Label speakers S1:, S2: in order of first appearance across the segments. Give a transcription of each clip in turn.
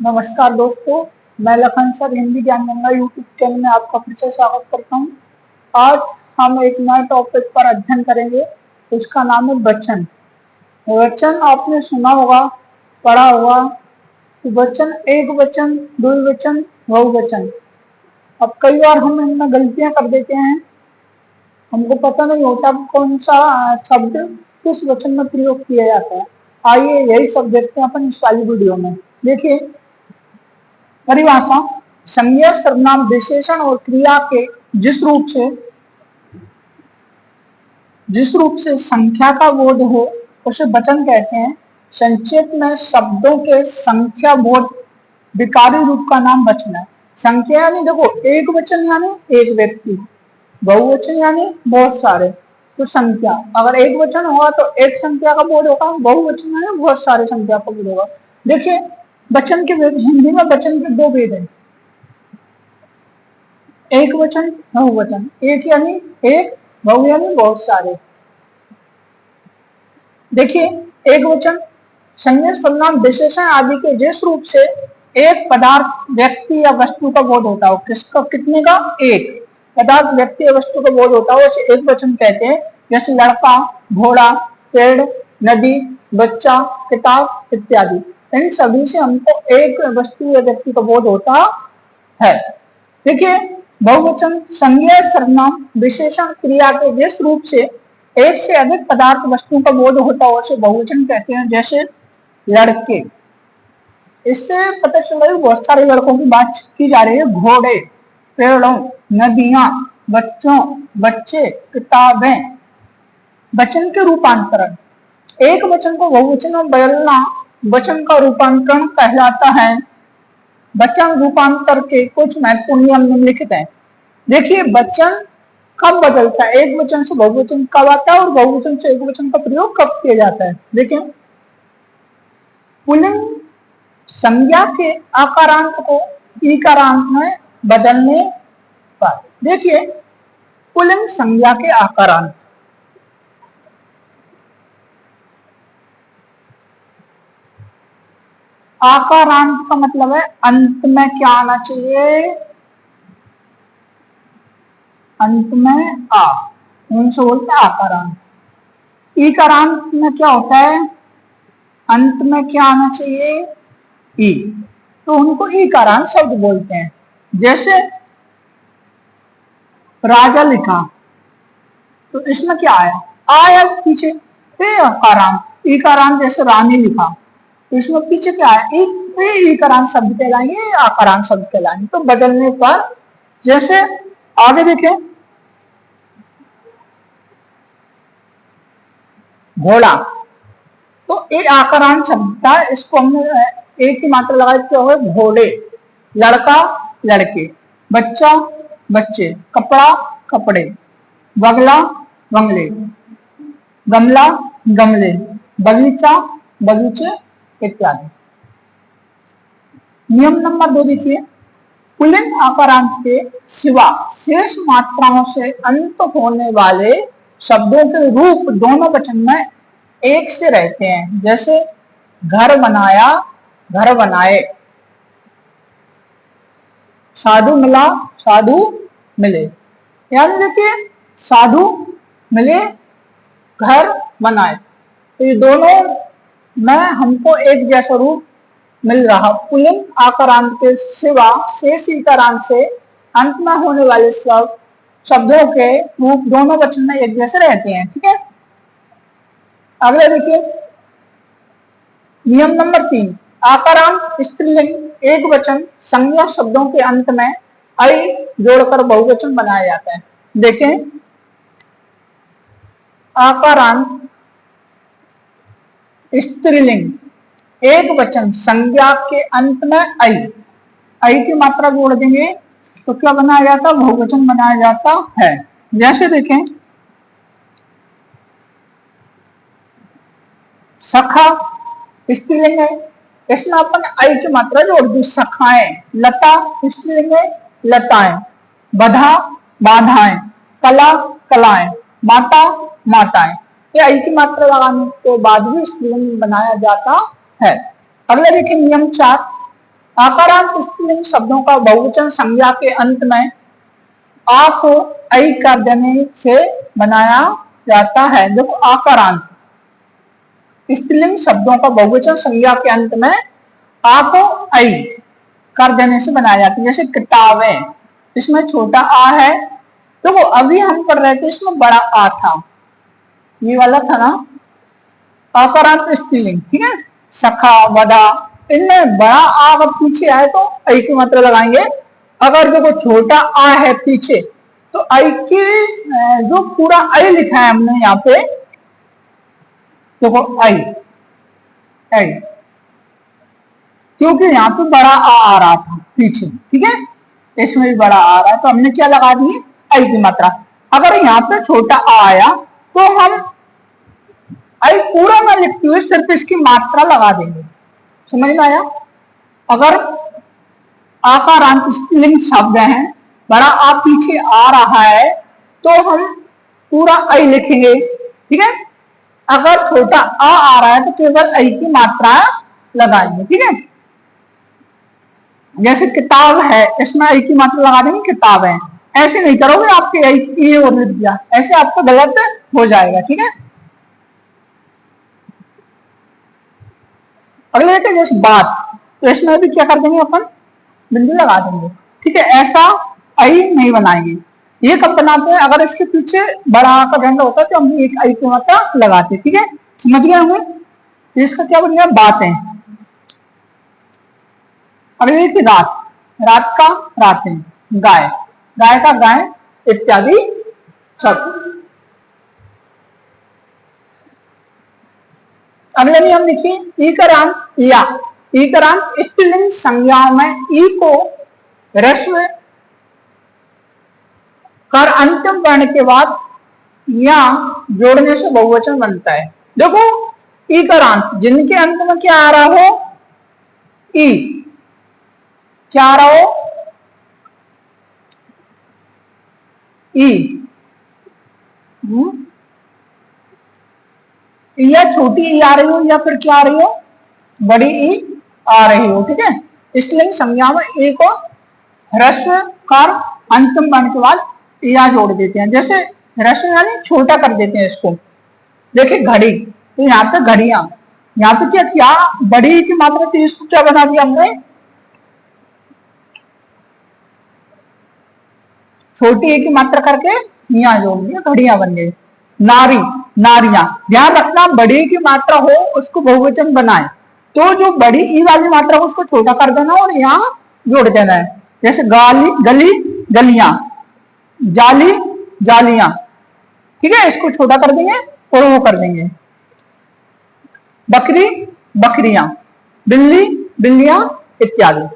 S1: नमस्कार दोस्तों, मैं लखन सर हिंदी ज्ञान गंगा यूट्यूब चैनल में आपका फिर से स्वागत करता हूँ। आज हम एक नए टॉपिक पर अध्ययन करेंगे। उसका नाम है वचन। वचन आपने सुना होगा, पढ़ा होगा कि वचन एक वचन, द्विवचन, बहुवचन। अब कई बार हम इनमें गलतियां कर देते हैं, हमको पता नहीं होता कौन सा शब्द किस वचन में प्रयोग किया जाता है। आइए यही सब देखते हैं अपन इस वाली वीडियो में। देखिए, परिभाषा: संज्ञा, सर्वनाम, विशेषण और क्रिया के जिस रूप से संख्या का बोध हो उसे वचन कहते हैं। संक्षेप में शब्दों के संख्या बोध विकारी रूप का नाम वचन है। संख्या यानी देखो एक वचन यानी एक व्यक्ति, बहुवचन यानी बहुत सारे। तो संख्या अगर एक वचन होगा तो एक संख्या का बोध होगा, बहुवचन यानी बहुत सारे संख्या का बोध होगा। देखिए, वचन के हिंदी में वचन के दो भेद हैं, एक वचन, बहुवचन। एक यानी एक, बहु यानी बहुत सारे। देखिए, एक वचन संज्ञा, सर्वनाम, विशेषण आदि के जिस रूप से एक पदार्थ, व्यक्ति या वस्तु का बोध होता हो। किसका, कितने का? एक पदार्थ, व्यक्ति या वस्तु का बोध होता हो उसे एक वचन कहते हैं। जैसे लड़का, घोड़ा, पेड़, नदी, बच्चा, किताब इत्यादि। इन सभी से हमको एक वस्तु या व्यक्ति का बोध होता है। देखिए, बहुवचन संज्ञा, सर्वनाम, विशेषण, क्रिया के जिस रूप से एक से अधिक पदार्थ, वस्तुओं का बोध होता है उसे बहुवचन कहते हैं। जैसे लड़के, इससे पता चल रहा है बहुत सारे लड़कों की बात की जा रही है। घोड़े, पेड़ों, नदियां, बच्चों, बच्चे, किताबें। वचन के रूपांतरण: एक वचन को बहुवचन में बदलना वचन का रूपांतरण कहलाता है। वचन रूपांतर के कुछ महत्वपूर्ण नियम निम्नलिखित हैं। देखिए, वचन कब बदलता है, एक वचन से बहुवचन कब आता है और बहुवचन से एक वचन का प्रयोग कब किया जाता है। देखिए, पुल्लिंग संज्ञा के आकारांत को ईकारांत में बदलने पर। देखिए, पुल्लिंग संज्ञा के आकारांत, आकारांत का मतलब है अंत में क्या आना चाहिए, अंत में आ, उनसे बोलते हैं आकारांत। ईकारांत में क्या होता है, अंत में क्या आना चाहिए, ई, तो उनको ईकारांत शब्द बोलते हैं। जैसे राजा लिखा तो इसमें क्या आया, आया पीछे, आकारांत। ईकारांत जैसे रानी लिखा तो इसमें पीछे क्या आया, ईकारांत शब्द कहलाएंगे, आकारांत शब्द कहलाएंगे। तो बदलने पर, जैसे आगे देखें, घोड़ा तो एक आकारांत शब्द था, इसको हमने एक की मात्रा लगाई क्या हुआ, घोड़े। लड़का, लड़के, बच्चा, बच्चे, कपड़ा, कपड़े, बगला, बंगले, गमला, गमले, बगीचा, बगीचे इत्यादि। नियम नंबर 2 देखिए, पुल्लिंग आकारांत के सिवा शेष मात्राओं से अंत होने वाले शब्दों के रूप दोनों वचन में एक से रहते हैं। जैसे घर बनाया, घर बनाए, साधु मिला, साधु मिले। यानी देखिए, साधु मिले, घर बनाए, तो ये दोनों में हमको एक जैसा रूप मिल रहा। पुल्लिंग आकारांत के सिवा शेष ईकारांत से अंत में होने वाले शब्दों के रूप दोनों वचन में एक जैसे रहते हैं। ठीक है, अगले देखिए, नियम नंबर 3, आकारांत स्त्रीलिंग एक वचन संज्ञा शब्दों के अंत में आई जोड़कर बहुवचन बनाया जाता है। देखें, आकारांत स्त्रीलिंग एक वचन संज्ञा के अंत में आई की मात्रा जोड़ देंगे तो क्या बनाया जाता, बहुवचन बनाया जाता है। जैसे देखें, सखा स्त्रीलिंग है, इसमें अपन आई की मात्रा जोड़ दी, सखाएं। लता स्त्रीलिंग है, लताएं। बधा, बाधाएं। कला, कलाएं। माता, माताएं। ये आई की मात्रा लगाने के बाद भी स्त्रीलिंग बनाया जाता है। अगला देखिए, नियम 4, आकारांत स्त्रीलिंग शब्दों का बहुवचन संज्ञा के अंत में आ को ऐ कर देने से बनाया जाता है। देखो आकारांत स्त्रीलिंग शब्दों का बहुवचन संज्ञा के अंत में आ को ऐ कर देने से बनाया जाता है। जैसे किताबें, इसमें छोटा आ है, तो वो अभी हम पढ़ रहे थे इसमें बड़ा आ था, ये वाला था ना आकारांत स्त्रीलिंग, ठीक है। सखा, वदा, इनमें बड़ा आ अगर पीछे आए तो ऐ की मात्रा लगाएंगे। अगर देखो छोटा आ है पीछे तो ऐ की जो पूरा ऐ लिखा है हमने यहाँ पे, देखो ऐ ऐ, क्योंकि यहाँ पे बड़ा आ रहा था पीछे, ठीक है, इसमें भी बड़ा आ रहा है तो हमने क्या लगा दी ऐ की मात्रा। अगर यहाँ पे छोटा आ आया तो हम ऐ पूरा ना लिखते हुए सिर्फ इसकी मात्रा लगा देंगे। समझ में आया? अगर आकारांत स्त्रीलिंग शब्द है, बड़ा आ पीछे आ रहा है तो हम पूरा ऐ लिखेंगे, ठीक है। अगर छोटा आ रहा है तो केवल ऐ की मात्रा लगाएंगे, ठीक है। जैसे किताब है, इसमें ऐ की मात्रा लगा देंगे किताब है। ऐसे नहीं करोगे आपके ऐ और लिख दिया, ऐसे आपका गलत हो जाएगा, ठीक है। अगले के जैसे बात, तो इसमें भी क्या कर देंगे अपन बिंदु लगा देंगे, ठीक है। ऐसा ऐ नहीं बनाएंगे। ये कब बनाते हैं? अगर इसके पीछे बड़ा का झंडा होता है तो हम एक ऐ की मात्रा लगाते, ठीक है। समझ गए हमें? तो इसका क्या बन गया? बातें। अगले की रात, रात का रातें, गाय, गाय का गाय इत्यादि सब। अगले में हम लिखिए ईकारांत या। ईकारांत स्त्रीलिंग संज्ञाओं में ई को ह्रस्व कर अंतिम वर्ण के बाद या जोड़ने से बहुवचन बनता है। देखो ईकारांत जिनके अंत में क्या आ रहा हो, ई, क्या आ रहा हो, ई, या छोटी ई आ रही हो या फिर क्या आ रही हो, बड़ी ई आ रही हो, ठीक है। स्त्रीलिंग संज्ञा में ई को ह्रस्व कर अंतिम वर्ण के बाद या जोड़ देते हैं। जैसे ह्रस्व यानी छोटा कर देते हैं इसको। देखिए घड़ी, तो यहाँ पे घड़ियां, यहाँ पे क्या किया, बड़ी की मात्रा थी, इसको क्या बना दिया हमने, छोटी ए की मात्रा करके यहाँ जोड़ दिया, घड़ियां बन गई। नारी, नारियां, ध्यान रखना बड़ी की मात्रा हो उसको बहुवचन बनाए तो जो बड़ी ई वाली मात्रा हो उसको छोटा कर देना और यहाँ जोड़ देना है। जैसे गाली, गली, गलियां, जाली, जालियां, ठीक है, इसको छोटा कर देंगे और वो कर देंगे। बकरी, बकरियां, बिल्ली, बिल्लियां इत्यादि।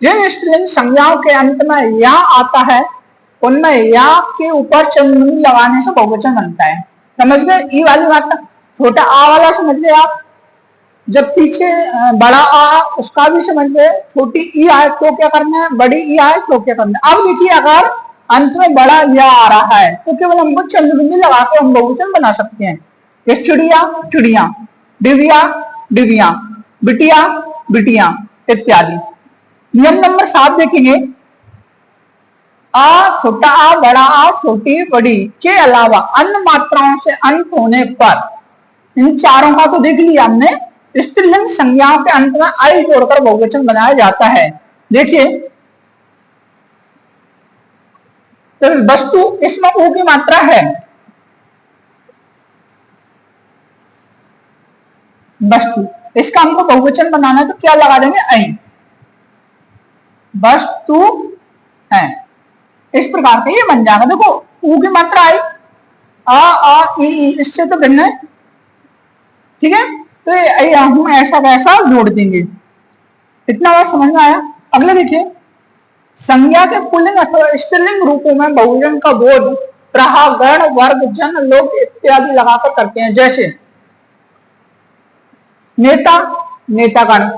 S1: जिन स्त्रीलिंग संज्ञाओं के अंत में या आता है उनमें या के ऊपर चंद्रबिंदु लगाने से बहुवचन बनता है। समझ गए? ई वाली मात्रा, छोटा आ वाला समझ गए आप, जब पीछे बड़ा आ उसका भी समझ गए, छोटी ई आए तो क्या करना है, बड़ी ई आए तो क्या करना है। अब देखिए अगर अंत में बड़ा या आ रहा है तो केवल हमको चंद्रबिंदु लगा के हम बहुवचन बना सकते हैं। जैसे चिड़िया, चिड़िया, डिबिया, डिबिया, बिटिया, बिटिया इत्यादि। नियम नंबर 7 देखेंगे, आ, छोटा आ, बड़ा आ, छोटी बड़ी के अलावा अन्य मात्राओं से अंत होने पर, इन चारों का तो देख लिया हमने, स्त्रीलिंग संज्ञाओं के अंत में आई जोड़कर बहुवचन बनाया जाता है। देखिए तो वस्तु, इसमें ऊ की मात्रा है, वस्तु, इसका हमको बहुवचन बनाना है तो क्या लगा देंगे, ऐ, वस्तु है। इस प्रकार से ये बन जाएगा। देखो ऊ की मात्रा आई, आ ई, इससे तो भिन्न है, ठीक है, तो हम ऐसा वैसा जोड़ देंगे। इतना बात समझ में आया? अगले देखिए, संज्ञा के पुल्लिंग अथवा स्त्रीलिंग रूपों में बहुवचन का बोध प्रहा, गण, वर्ग, जन, लोक इत्यादि लगाकर करते हैं। जैसे नेता, नेतागण,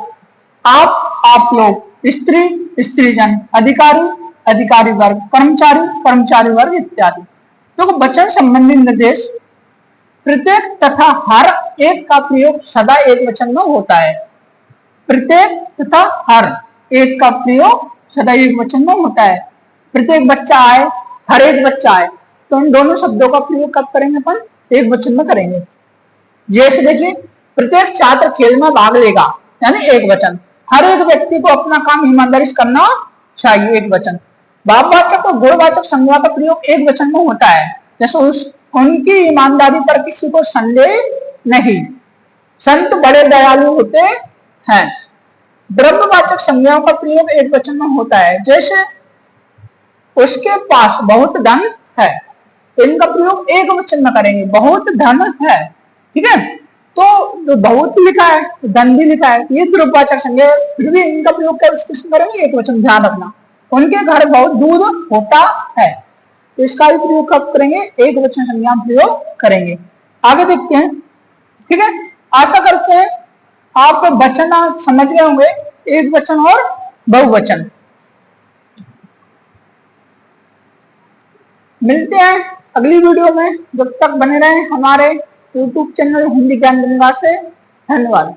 S1: आप लोग, स्त्री, स्त्रीजन, अधिकारी, अधिकारी वर्ग, कर्मचारी, कर्मचारी वर्ग इत्यादि। तो वचन संबंधी निर्देश प्रत्येक तथा हर एक का प्रयोग सदा एक वचन में होता है। प्रत्येक तथा हर, एक का प्रयोग सदा एक वचन में होता है। प्रत्येक बच्चा आए, हर एक बच्चा आए, तो इन दोनों शब्दों का प्रयोग कब करेंगे अपन? एक वचन में करेंगे। जैसे देखिए, प्रत्येक छात्र खेल में भाग लेगा, यानी एक वचन। हर एक व्यक्ति को अपना काम ईमानदारी से करना चाहिए, एक वचन। भाववाचक और गुणवाचक संज्ञा का प्रयोग एक वचन में होता है, जैसे उनकी ईमानदारी पर किसी को संदेह नहीं, संत बड़े दयालु होते हैं। द्रव्यवाचक संज्ञाओं का प्रयोग एक वचन में होता है, जैसे उसके पास बहुत धन है, इनका प्रयोग एक वचन में करेंगे, बहुत धन है। ठीक है, तो बहुत लिखा है, धन भी लिखा है, ये द्रव्यवाचक संज्ञा, फिर भी इनका प्रयोग किसमें करेंगे? एक वचन। ध्यान रखना, उनके घर बहुत दूध होता है, तो इसका भी प्रयोग कब करेंगे? एक वचन संज्ञा प्रयोग करेंगे। आगे देखते हैं। ठीक है, आशा करते हैं आप वचन समझ गए होंगे, एक वचन और बहुवचन। मिलते हैं अगली वीडियो में, जब तक बने रहें हमारे YouTube चैनल हिंदी ज्ञान गंगा से। धन्यवाद।